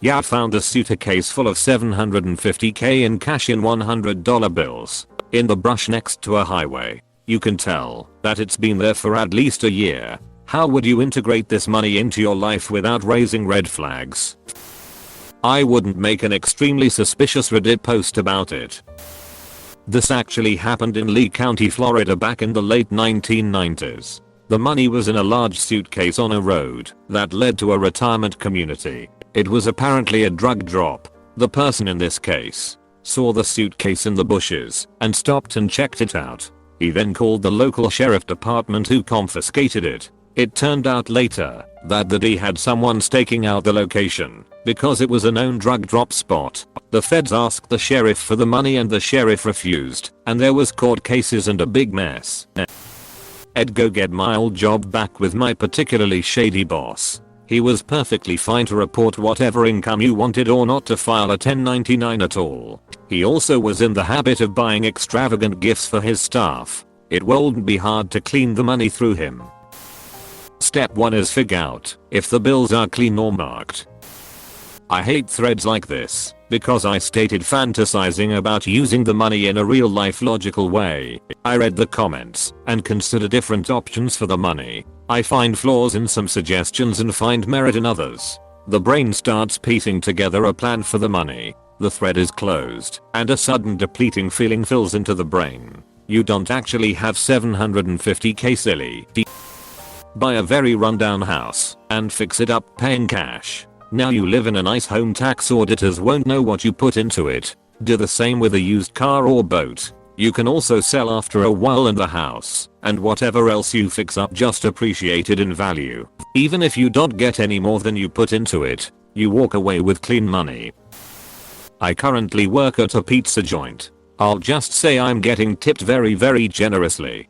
Yeah, found a suitcase full of $750k in cash in $100 bills in the brush next to a highway. You can tell that it's been there for at least a year. How would you integrate this money into your life without raising red flags? I wouldn't make an extremely suspicious Reddit post about it. This actually happened in Lee County, Florida back in the late 1990s. The money was in a large suitcase on a road that led to a retirement community. It was apparently a drug drop. The person in this case saw the suitcase in the bushes and stopped and checked it out. He then called the local sheriff department, who confiscated it. It turned out later that he had someone staking out the location because it was a known drug drop spot. The feds asked the sheriff for the money and the sheriff refused, and there was court cases and a big mess. I'd go get my old job back with my particularly shady boss. He was perfectly fine to report whatever income you wanted or not to file a 1099 at all. He also was in the habit of buying extravagant gifts for his staff. It wouldn't be hard to clean the money through him. Step 1 is figure out if the bills are clean or marked. I hate threads like this because I stated fantasizing about using the money in a real life logical way. I read the comments and consider different options for the money. I find flaws in some suggestions and find merit in others. The brain starts piecing together a plan for the money. The thread is closed and a sudden depleting feeling fills into the brain. You don't actually have $750k, silly. Buy a very rundown house and fix it up paying cash. Now you live in a nice home, tax auditors won't know what you put into it. Do the same with a used car or boat. You can also sell after a while and the house and whatever else you fix up just appreciated in value. Even if you don't get any more than you put into it, you walk away with clean money. I currently work at a pizza joint. I'll just say I'm getting tipped very generously.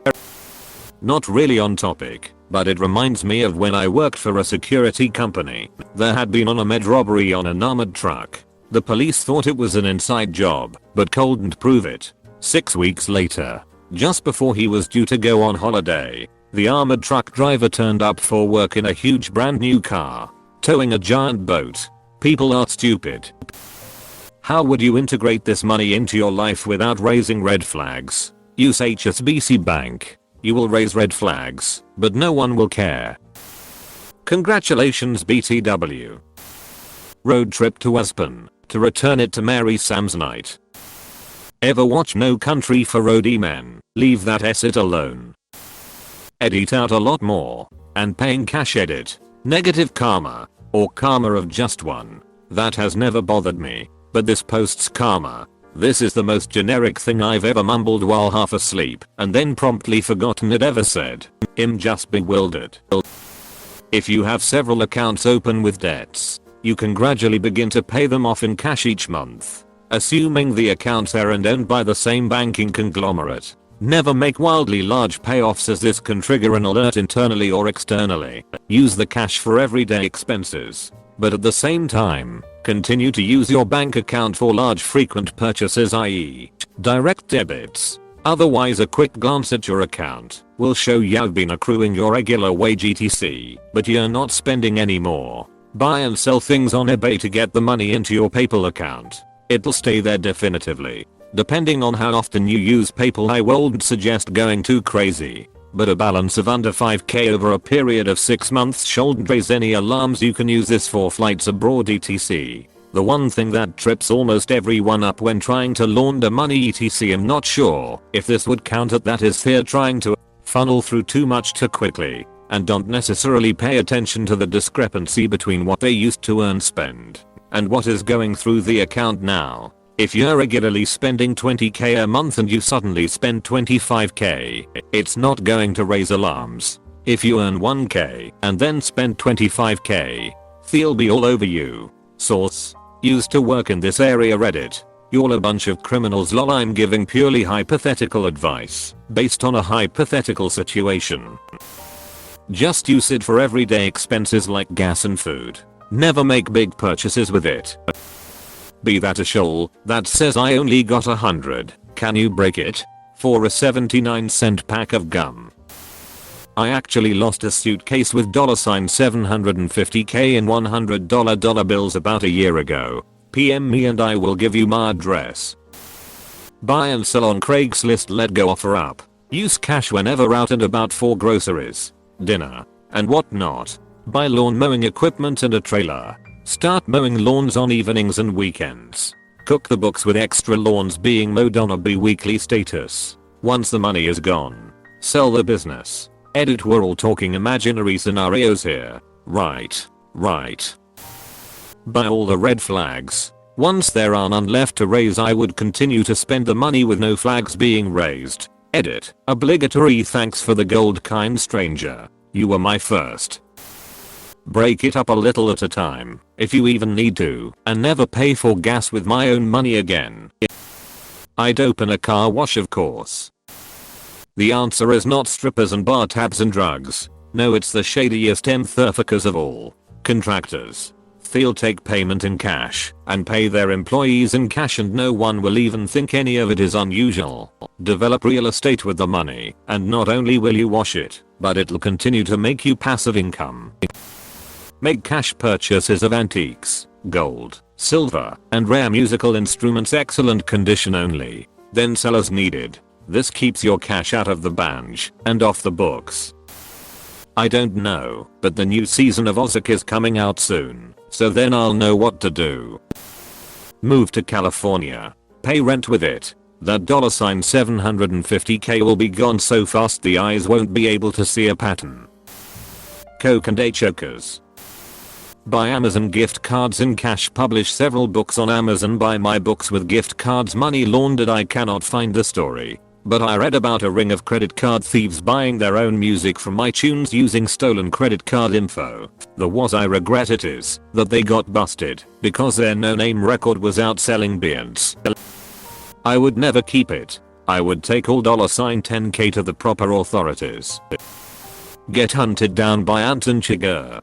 Not really on topic, but it reminds me of when I worked for a security company. There had been an armed robbery on an armored truck. The police thought it was an inside job, but couldn't prove it. 6 weeks later, just before he was due to go on holiday, the armored truck driver turned up for work in a huge brand new car, towing a giant boat. People are stupid. How would you integrate this money into your life without raising red flags? Use HSBC Bank. You will raise red flags, but no one will care. Congratulations, BTW. Road trip to Aspen to return it to Mary Samsonite. Ever watch No Country for Roadie Men? Leave that asset alone. Edit out a lot more and paying cash edit. Negative karma or karma of just one. That has never bothered me, but this post's karma. This is the most generic thing I've ever mumbled while half asleep and then promptly forgotten it ever said. I'm just bewildered. If you have several accounts open with debts, you can gradually begin to pay them off in cash each month, assuming the accounts are owned by the same banking conglomerate. Never make wildly large payoffs, as this can trigger an alert internally or externally. Use the cash for everyday expenses, but at the same time, continue to use your bank account for large frequent purchases, i.e. direct debits. Otherwise, a quick glance at your account will show you've been accruing your regular wage etc, but you're not spending any more. Buy and sell things on eBay to get the money into your PayPal account. It'll stay there definitively. Depending on how often you use PayPal, I wouldn't suggest going too crazy, but a balance of under 5k over a period of 6 months shouldn't raise any alarms. You can use this for flights abroad etc. The one thing that trips almost everyone up when trying to launder money etc, I'm not sure if this would count at that, is fear trying to funnel through too much too quickly and don't necessarily pay attention to the discrepancy between what they used to earn spend and what is going through the account now. If you're regularly spending 20k a month and you suddenly spend 25k, it's not going to raise alarms. If you earn 1k and then spend 25k, they'll be all over you. Source: used to work in this area Reddit. You're a bunch of criminals lol. I'm giving purely hypothetical advice based on a hypothetical situation. Just use it for everyday expenses like gas and food. Never make big purchases with it. Be that a shoal that says I only got 100, can you break it? For a 79-cent pack of gum. I actually lost a suitcase with $750k in $100 bills about a year ago. PM me and I will give you my address. Buy and sell on Craigslist. Let go offer up. Use cash whenever out and about for groceries, dinner, and whatnot. Buy lawn mowing equipment and a trailer. Start mowing lawns on evenings and weekends. Cook the books with extra lawns being mowed on a bi-weekly status. Once the money is gone, sell the business. Edit, we're all talking imaginary scenarios here. Right. Buy all the red flags. Once there are none left to raise, I would continue to spend the money with no flags being raised. Edit. Obligatory thanks for the gold, kind stranger. You were my first. Break it up a little at a time, if you even need to, and never pay for gas with my own money again. I'd open a car wash, of course. The answer is not strippers and bar tabs and drugs. No, it's the shadiest motherfuckers of all. Contractors. They'll take payment in cash and pay their employees in cash, and no one will even think any of it is unusual. Develop real estate with the money, and not only will you wash it, but it'll continue to make you passive income. Make cash purchases of antiques, gold, silver, and rare musical instruments, excellent condition only. Then sell as needed. This keeps your cash out of the bank and off the books. I don't know, but the new season of Ozark is coming out soon, so then I'll know what to do. Move to California. Pay rent with it. That $750k will be gone so fast the eyes won't be able to see a pattern. Coke and A chokers. Buy Amazon gift cards in cash. Publish several books on Amazon. Buy my books with gift cards. Money laundered. I cannot find the story, but I read about a ring of credit card thieves buying their own music from iTunes using stolen credit card info. The was I regret it is that they got busted because their no-name record was outselling beards. I would never keep it. I would take all $10k to the proper authorities. Get hunted down by Anton Chigurh.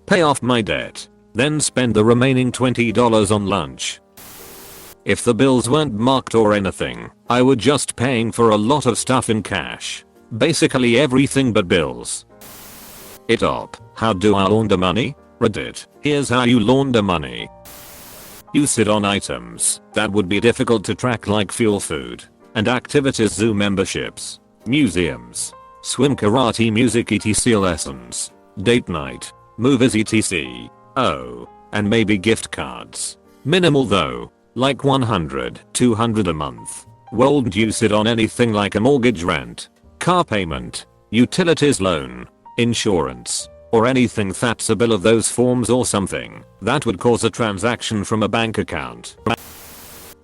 Pay off my debt, then spend the remaining $20 on lunch. If the bills weren't marked or anything, I would just paying for a lot of stuff in cash. Basically everything but bills. It up. How do I launder money? Reddit. Here's how you launder money. You sit on items that would be difficult to track, like fuel, food, and activities, zoo memberships, museums, swim, karate, music, etc. lessons, date night, movies, etc. Oh, and maybe gift cards. Minimal though, like 100, 200 a month. Won't you sit on anything like a mortgage, rent, car payment, utilities, loan, insurance, or anything that's a bill of those forms or something that would cause a transaction from a bank account.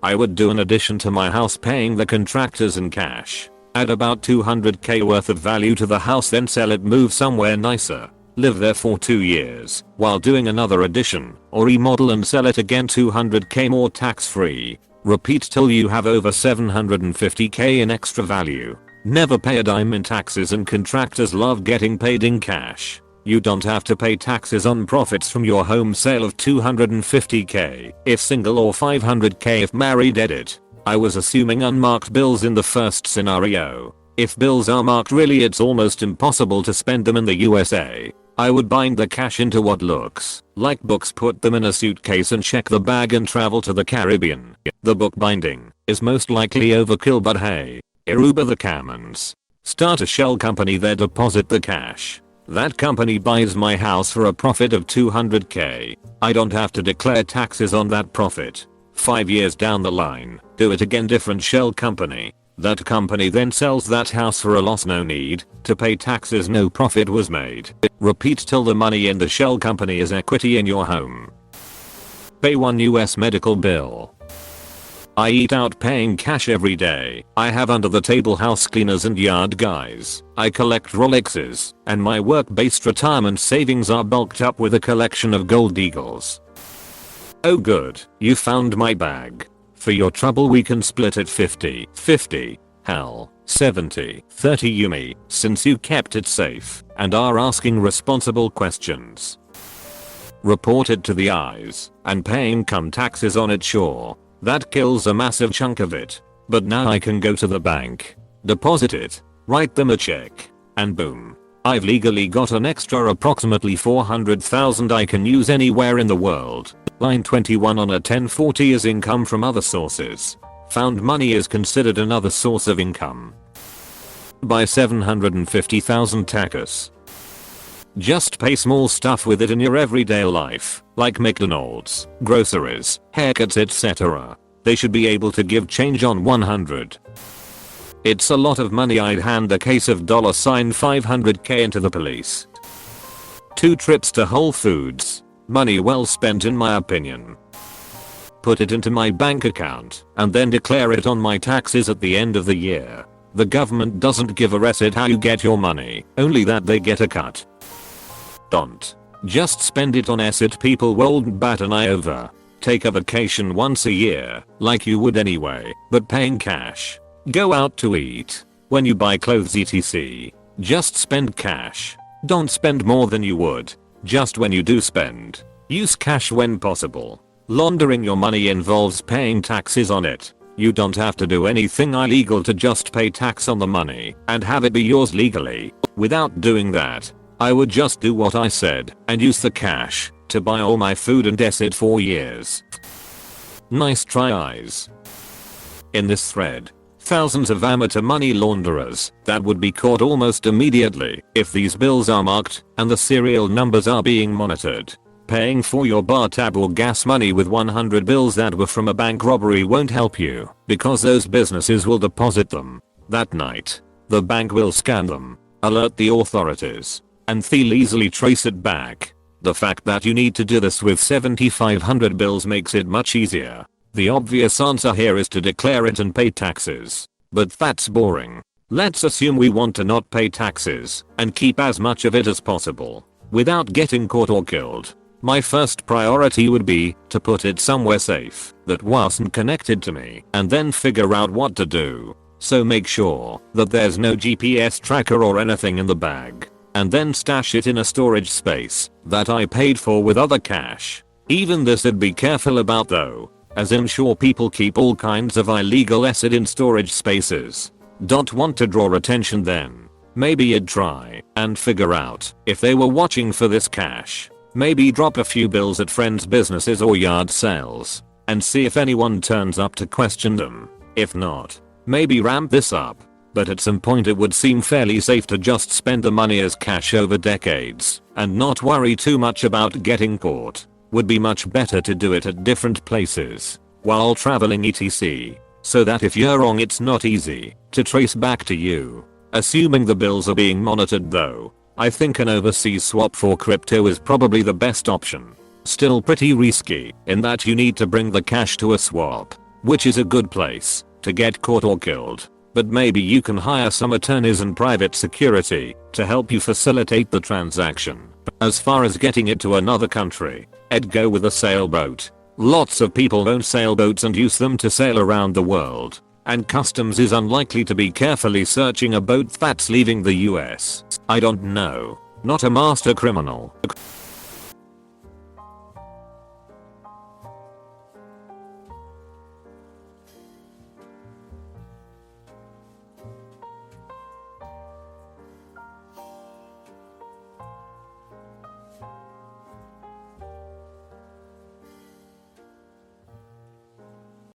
I would do an addition to my house, paying the contractors in cash. Add about 200k worth of value to the house, then sell it, move somewhere nicer. Live there for 2 years while doing another addition or remodel and sell it again, 200k more tax free. Repeat till you have over 750k in extra value. Never pay a dime in taxes, and contractors love getting paid in cash. You don't have to pay taxes on profits from your home sale of 250k if single, or 500k if married. Edit. I was assuming unmarked bills in the first scenario. If bills are marked, really it's almost impossible to spend them in the USA. I would bind the cash into what looks like books, put them in a suitcase and check the bag and travel to the Caribbean. The book binding is most likely overkill, but hey, Aruba the Caymans. Start a shell company there, deposit the cash. That company buys my house for a profit of 200k. I don't have to declare taxes on that profit. 5 years down the line, do it again, different shell company. That company then sells that house for a loss, no need to pay taxes, no profit was made. Repeat till the money in the shell company is equity in your home. Pay one US medical bill. I eat out, paying cash every day. I have under the table house cleaners and yard guys. I collect Rolexes, and my work-based retirement savings are bulked up with a collection of gold eagles. Oh good, you found my bag. For your trouble we can split it 50-50. Hell, 70-30 Yumi, since you kept it safe and are asking responsible questions. Report it to the eyes and pay income taxes on it, sure. That kills a massive chunk of it. But now I can go to the bank, deposit it, write them a check, and boom. I've legally got an extra approximately 400,000 I can use anywhere in the world. Line 21 on a 1040 is income from other sources. Found money is considered another source of income. Buy 750,000 tacos. Just pay small stuff with it in your everyday life, like McDonald's, groceries, haircuts, etc. They should be able to give change on 100. It's a lot of money. I'd hand a case of $500k into the police. 2 trips to Whole Foods. Money well spent in my opinion. Put it into my bank account and then declare it on my taxes at the end of the year. The government doesn't give a resit how you get your money, only that they get a cut. Don't just spend it on asset people won't bat an eye over. Take a vacation once a year, like you would anyway, but paying cash. Go out to eat. When you buy clothes etc. Just spend cash. Don't spend more than you would. Just when you do spend, use cash when possible. Laundering your money involves paying taxes on it. You don't have to do anything illegal to just pay tax on the money and have it be yours legally. Without doing that, I would just do what I said and use the cash to buy all my food and debt for years. Nice try, eyes. In this thread, thousands of amateur money launderers that would be caught almost immediately if these bills are marked and the serial numbers are being monitored. Paying for your bar tab or gas money with 100 bills that were from a bank robbery won't help you because those businesses will deposit them that night. The bank will scan them, alert the authorities, and they'll easily trace it back. The fact that you need to do this with 7,500 bills makes it much easier. The obvious answer here is to declare it and pay taxes. But that's boring. Let's assume we want to not pay taxes and keep as much of it as possible without getting caught or killed. My first priority would be to put it somewhere safe that wasn't connected to me and then figure out what to do. So make sure that there's no GPS tracker or anything in the bag, and then stash it in a storage space that I paid for with other cash. Even this I'd be careful about though, as I'm sure people keep all kinds of illegal asset in storage spaces. Don't want to draw attention then. Maybe you'd try and figure out if they were watching for this cash. Maybe drop a few bills at friends' businesses or yard sales and see if anyone turns up to question them. If not, maybe ramp this up. But at some point it would seem fairly safe to just spend the money as cash over decades and not worry too much about getting caught. Would be much better to do it at different places while traveling etc. so that if you're wrong it's not easy to trace back to you. Assuming the bills are being monitored though, I think an overseas swap for crypto is probably the best option. Still pretty risky in that you need to bring the cash to a swap, which is a good place to get caught or killed. But maybe you can hire some attorneys and private security to help you facilitate the transaction. As far as getting it to another country, I'd go with a sailboat. Lots of people own sailboats and use them to sail around the world, and customs is unlikely to be carefully searching a boat that's leaving the US. I don't know. Not a master criminal.